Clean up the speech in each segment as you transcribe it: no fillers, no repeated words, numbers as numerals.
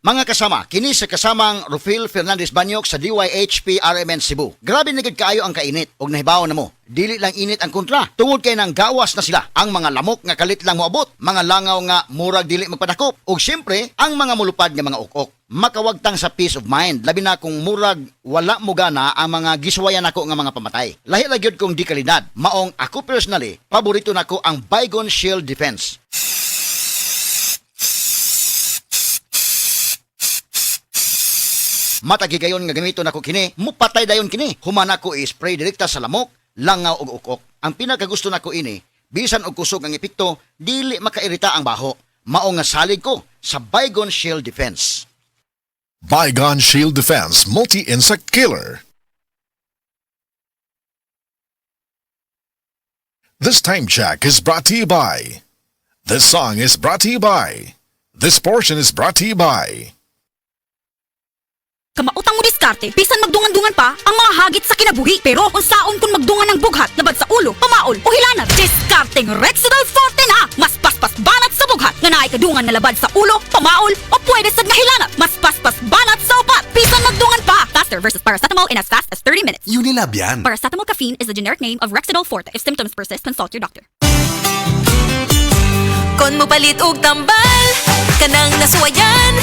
Mga kasama, kini sa kasamang Rufil Fernandez Banyok sa DYHP RMN Cebu. Grabe na gid kaayo ang kainit og nahibaw na mo. Dili lang init ang kontra. Tungod kay nang gawas na sila. Ang mga lamok nga kalit lang moabot, mga langaw nga murag dili magpadakop, ug syempre ang mga mulupad nga mga ukok. Makawagtang sa peace of mind, labi na kung murag wala mo gana ang mga giswayan nako nga mga pamatay. Lahi ra gyud kong di kalidad. Maong ako personally, paborito nako ang Baygon Shield Defense. Matagigayon nga gamiton ako kini, mupatay dayon kini. Human ako i-spray direkta sa lamok, langaw ug ukok. Ang pinakagusto nako ini, bisan og kusog ang epekto, dili makairita ang baho. Mao nga salig ko sa Baygon Shield Defense. Baygon Shield Defense Multi-Insect Killer. This time check is brought to you by. This song is brought to you by. This portion is brought to you by. Kamautang mo diskarte, bisan magdungan-dungan pa ang mga hagit sa kinabuhi. Pero unsaon kung magdungan ng bughat, labad sa ulo, pamaol o hilanat, diskarteng Rexidol Forte na! Mas paspas banat sa bughat, nga naay kadungan na labad sa ulo, pamaol o pwede sad nga hilanat. Mas paspas banat sa upat, bisan magdungan pa! Faster versus paracetamol in as fast as 30 minutes. Unilab yan. Paracetamol caffeine is the generic name of Rexidol Forte. If symptoms persist, consult your doctor. Kon mo palit og tambal, kanang nasuwayan,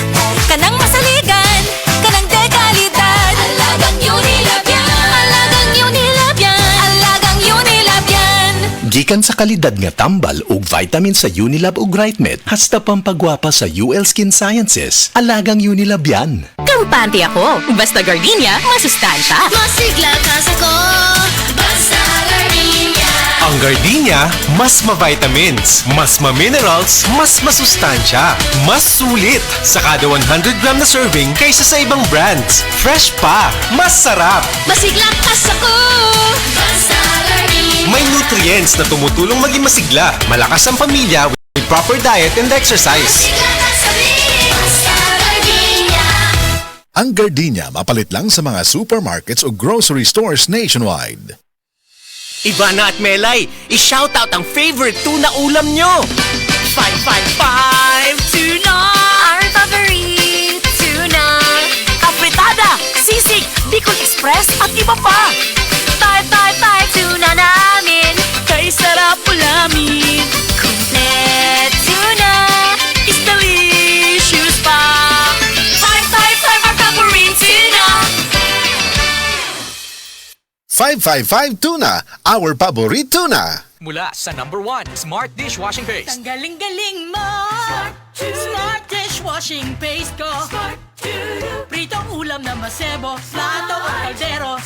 kanang masaligan, kanang dekalidad. Alagang Unilab yan. Alagang Unilab yan. Alagang Unilab yan. Gikan sa kalidad nga tambal ug vitamin sa Unilab ug Rightmet, hasta pampagwapa sa UL Skin Sciences. Alagang Unilab yan. Kampante ako, basta gardenia, masustansya. Masigla ka sa ko, basta gardenia. Ang gardenia, mas ma-vitamins, mas ma-minerals, mas masustansya, mas sulit sa kada 100 gram na serving kaysa sa ibang brands. Fresh pa, mas sarap. Masigla ka sa ko, basta gardenia. May nutrients na tumutulong maging masigla, malakas ang pamilya with proper diet and exercise. Masigla ka sa rin, basta gardenia. Ang Gardenia mapalit lang sa mga supermarkets o grocery stores nationwide. Ivana at Melay, i-shoutout ang favorite tuna ulam nyo! 555 tuna! Our favorite tuna. Apretada, sisig, Bicol Express at iba pa. 555 tuna namin. Kay sarap ulamin. Complete tuna is delicious pa. 555 our favorite tuna. 555 Tuna, our paborito tuna. Mula sa #1 Smart Dishwashing Paste. Ang galing-galing mo! Smart dishwashing paste ko! Pritong ulam na masebo, plato o kaldero.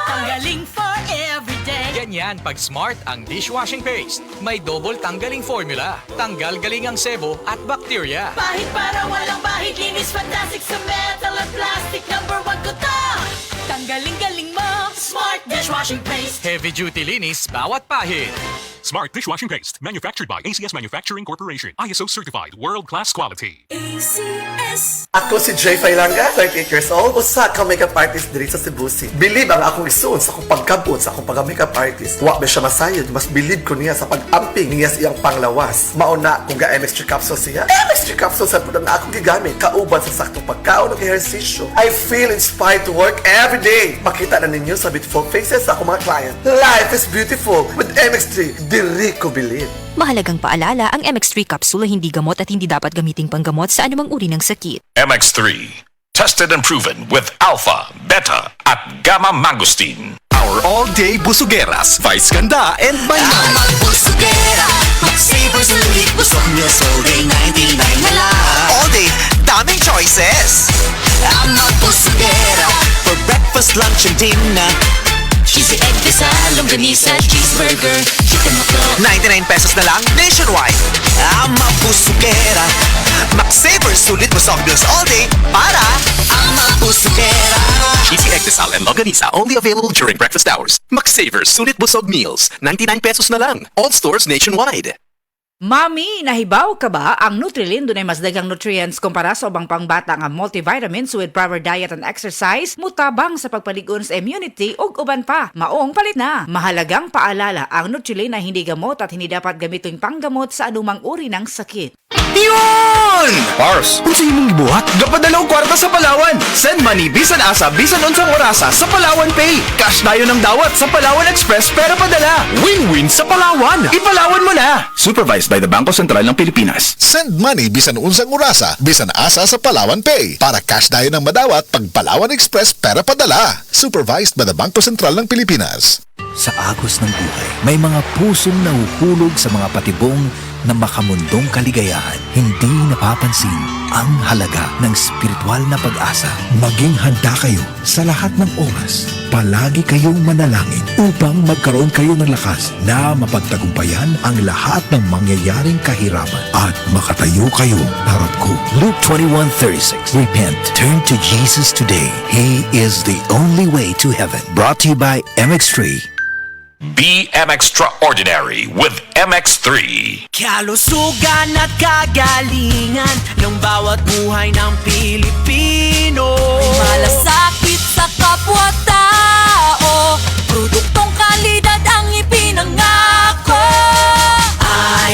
Tanggaling for everyday. Ganyan pag Smart ang dishwashing paste. May double tanggaling formula. Tanggal galing ang sebo at bakterya. Bahid para walang bahid, linis fantastic sa metal at plastic. #1 ko to! Tanggaling-galing mo! Smart dishwashing paste. Heavy duty linis bawat pahid. Smart Dishwashing Paste, manufactured by ACS Manufacturing Corporation. ISO certified, world-class quality. Ako si Jay Failanga, 38 years old, usa ka makeup artist diri sa Cebu City. Believe ang akong isuon sa akong pagkabot sa akong pagka-makeup artist. Wa ba siya masayod, mas believe ko niya sa pag-amping niya sa iyang panglawas. Mauna kung ga MX3 capsule siya. MX3 capsule sa pudang na akong gigamit, kauban sa saktong pagkaon ng ehersisyo. I feel inspired to work every day. Makita na ninyo sa beautiful faces sa akong mga client. Life is beautiful with MX3. Diri ko believe. Mahalagang paalala, ang MX3 capsule ay hindi gamot at hindi dapat gamiting panggamot sa anumang uri ng sakit. MX3, tested and proven with alpha, beta, at gamma mangosteen. Our all-day busugeras, vice ganda, and bayan. Magbusugera, mag-savor sa limit, busog nyo all day, 99 na lang. All day, daming choices. I'm magbusugera. For breakfast, lunch, and dinner. Cheesy egg sa longganisa, cheeseburger, chicken McDo. 99 pesos na lang nationwide. Ang mabusugera. Mag-savor, sulit busog meals all day para I'm magbusugera. Cheesy egg desal and longganisa only available during breakfast hours. Mag-savor, sulit busog meals. 99 pesos na lang. All stores nationwide. Mami, nahibaw ka ba ang Nutrilin dunay mas daghang nutrients kumpara sa ubang pangbata nga multivitamins with proper diet and exercise, mutabang sa pagpalig-on sa immunity ug uban pa. Maong palit na. Mahalagang paalala, ang Nutrilin ay hindi gamot at hindi dapat gamitin panggamot sa anumang uri ng sakit. Yun! Pars, unsa imong gibuhat? Gapadala og kwarta sa Palawan. Send money bisan asa bisan unsang orasa sa Palawan Pay. Cash dayon ng dawat sa Palawan Express pero padala. Win-win sa Palawan. Ipalawan mo na. Supervised by the Bangko Sentral ng Pilipinas. Send money bisan unsang orasa, bisan asa sa Palawan Pay. Para cash dayon ng madawat pag Palawan Express pera padala. Supervised by the Bangko Sentral ng Pilipinas. Sa agos ng buhay, may mga pusong nahuhulog sa mga patibong na makamundong kaligayahan. Hindi napapansin ang halaga ng spiritual na pag-asa. Maging handa kayo sa lahat ng oras. Palagi kayong manalangin upang magkaroon kayo ng lakas na mapagtagumpayan ang lahat ng mangyayaring kahirapan at makatayo kayo harap ko. Luke 21:36. Repent. Turn to Jesus today. He is the only way to heaven. Brought to you by MX3. Be extraordinary with MX3. Kalusugan at kagalingan ng bawat buhay ng Pilipino. Malasakit sa kapwa-tao, produktong kalidad ang ipinangako.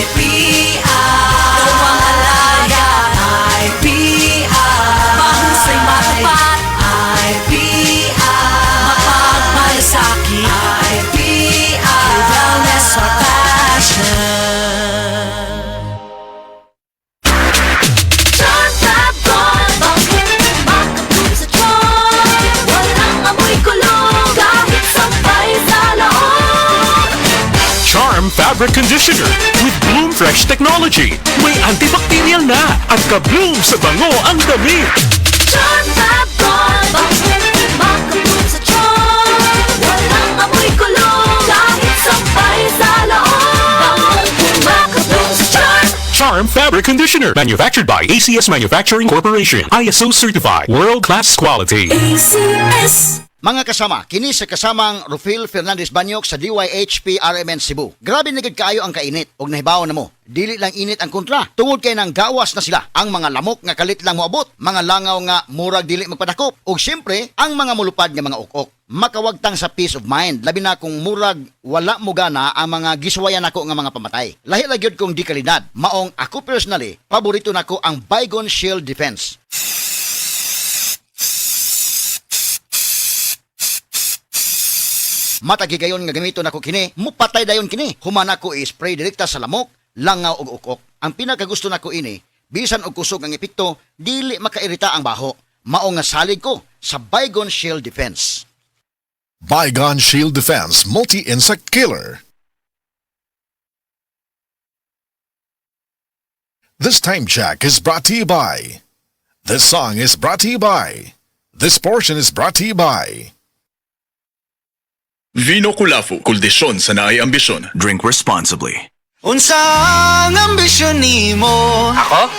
IPR, Gawang alaga, IPR, mahusay matapat, IPR, mapagmalasakit, IPR, wellness or passion. John Tapon, bakit makatulog sa tiyan? Walang amoy kulong, kahit sampay sa loob. Charm Fabric Conditioner with Bloom Fresh Technology. May antibacterial na at ka-bloom sa bango ang damit. John Tapon, bakit makatulog sa tiyan? Walang amoy kulong, kahit sampay sa loob. Bangong makatulog sa tiyan. Charm Fabric Conditioner. Manufactured by ACS Manufacturing Corporation. ISO certified. World-class quality. ACS. Mga kasama, kini sa kasamang Rufil Fernandez Banyok sa DYHP RMN Cebu. Grabe na gid kaayo ang kainit og nahibaw na mo. Dili lang init ang kontra. Tungod kay nang gawas na sila ang mga lamok nga kalit lang moabot, mga langaw nga murag dili magpadakop, ug syempre ang mga mulupad nga mga ukok. Makawagtang sa peace of mind, labi na kung murag wala mo gana ang mga giswayan nako nga mga pamatay. Lahi ra gyud kong di kalidad. Maong ako personally, paborito nako ang Baygon Shield Defense. Matagi gayon nga gamiton nako kini, mupatay dayon kini. Humana ko i-spray direkta sa lamok, langaw ug ukok. Ang pinakagusto nako ini, bisan og kusog ang epekto, dili makairita ang baho. Mao nga salig ko sa Baygon Shield Defense. Baygon Shield Defense Multi-Insect Killer. This time check is brought to you by. This song is brought to you by. This portion is brought to you by. Vino Kulafu, kuldisyon sa naay ambisyon. Drink responsibly. Unsang ambisyon nimo? Ako?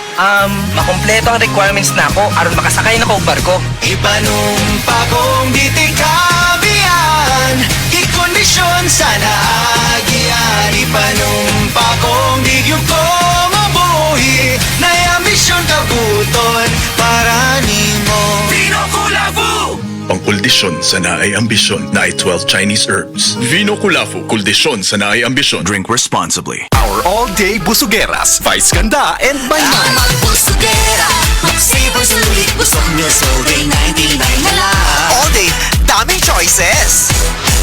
Makompleto ang requirements na ako aron makasakay na ko og barko. Ipanumpa kong ditikabian, ikondisyon sa naagian. Ipanumpa kong digyo ko mabuhi, na ambisyon kabuton para nimo. Vino Kulafu! Ang kuldisyon sa naay ambisyon na ay 12 Chinese herbs. Vino Kulafu, kuldisyon sa naay ambisyon. Drink responsibly. Our all-day busugeras, Vice Ganda, and Bayman. Ang busugera, mag-savor sulit, busog nyo sobrang 99 na lang. All day, daming choices.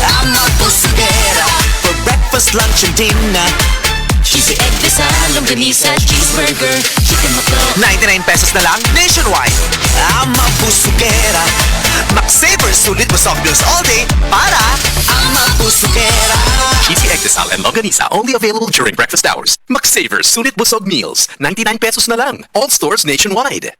Ang busugera, for breakfast, lunch, and dinner. Cheesy egg desal, longganisa, cheeseburger, chicken mackerel. 99 pesos na lang nationwide. Ang busugera, Mag-savor sulit busog meals all day para ang busugera. Cheesy egg desal and longganisa only available during breakfast hours. Mag-savor sulit busog meals. 99 pesos na lang. All stores nationwide.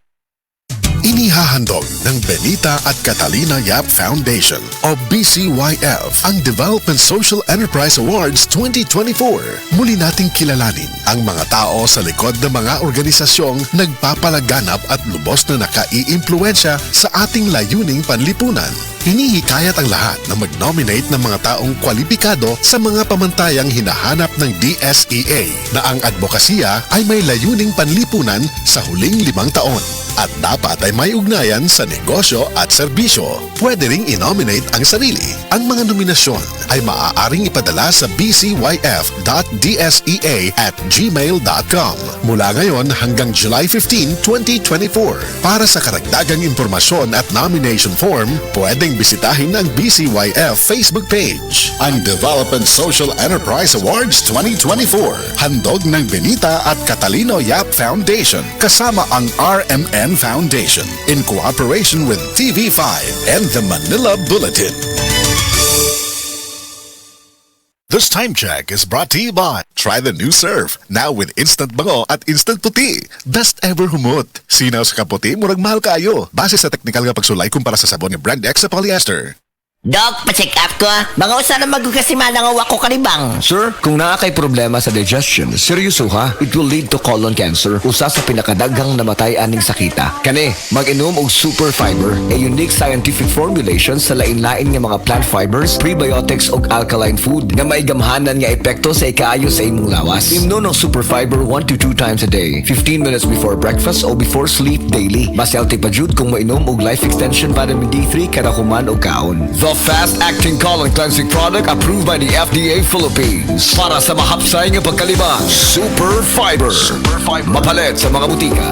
Inihahandog ng Benita at Catalina Yap Foundation o BCYF ang Development Social Enterprise Awards 2024. Muli nating kilalanin ang mga tao sa likod ng mga organisasyong nagpapalaganap at lubos na nakaiimpluwensya sa ating layuning panlipunan. Hinihikayat ang lahat na mag-nominate ng mga taong kwalipikado sa mga pamantayang hinahanap ng DSEA na ang advokasya ay may layuning panlipunan sa huling 5 taon. at dapat ay may ugnayan sa negosyo at serbisyo. Pwede ring i-nominate ang sarili. Ang mga nominasyon ay maaaring ipadala sa bcYF.dsea@gmail.com mula ngayon hanggang July 15, 2024. Para sa karagdagang impormasyon at nomination form, pwedeng bisitahin ang BCYF Facebook page. Ang Development Social Enterprise Awards 2024, handog ng Benita at Catalino Yap Foundation kasama ang RMN Foundation in cooperation with TV5 and the Manila Bulletin. This time check is brought to you by Try the new Surf, now with instant bango at instant puti. Best ever humot. Sinaw sa kaputi, murag mahal kayo. Base sa teknikal nga pagsulay kumpara sa sabon ni Brand X sa polyester. Doc, pa-check up ko. Mga usa na magkasimana nga wako kalibang. Sir, kung naa kay problema sa digestion, seryoso ha, it will lead to colon cancer, usa sa pinakadaghang namatay aning sakita. Kani, mag-inom og super fiber, a unique scientific formulation sa lain-lain nga mga plant fibers, prebiotics ug alkaline food nga may gamhanan nga epekto sa ikaayo sa imong lawas. Imnon ng super fiber 1 to 2 times a day, 15 minutes before breakfast o before sleep daily. Mas healthy pa jud kung mainom og life extension vitamin D3 kada human og kaon. The fast-acting colon cleansing product approved by the FDA Philippines. Para sa mahapsay nga pagkalibang, Super Fiber. Mapalit sa mga butika.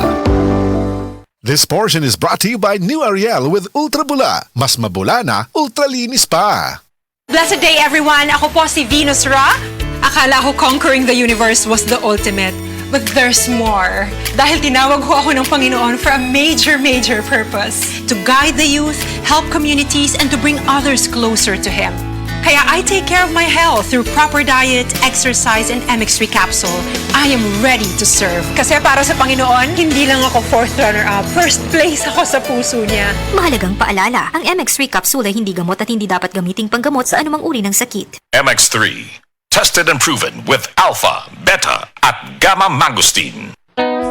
This portion is brought to you by New Ariel with Ultra Bula. Mas mabula na, ultra linis pa. Blessed day everyone! Ako po si Venus Ra. Akala ko conquering the universe was the ultimate. But there's more. Dahil tinawag ho ako ng Panginoon for a major purpose. To guide the youth, help communities, and to bring others closer to Him. Kaya I take care of my health through proper diet, exercise, and MX3 capsule. I am ready to serve. Kasi para sa Panginoon, hindi lang ako 4th runner-up. First place ako sa puso niya. Mahalagang paalala, ang MX3 capsule ay hindi gamot at hindi dapat gamiting panggamot sa anumang uri ng sakit. MX3, tested and proven with alpha, beta, at gamma mangosteen.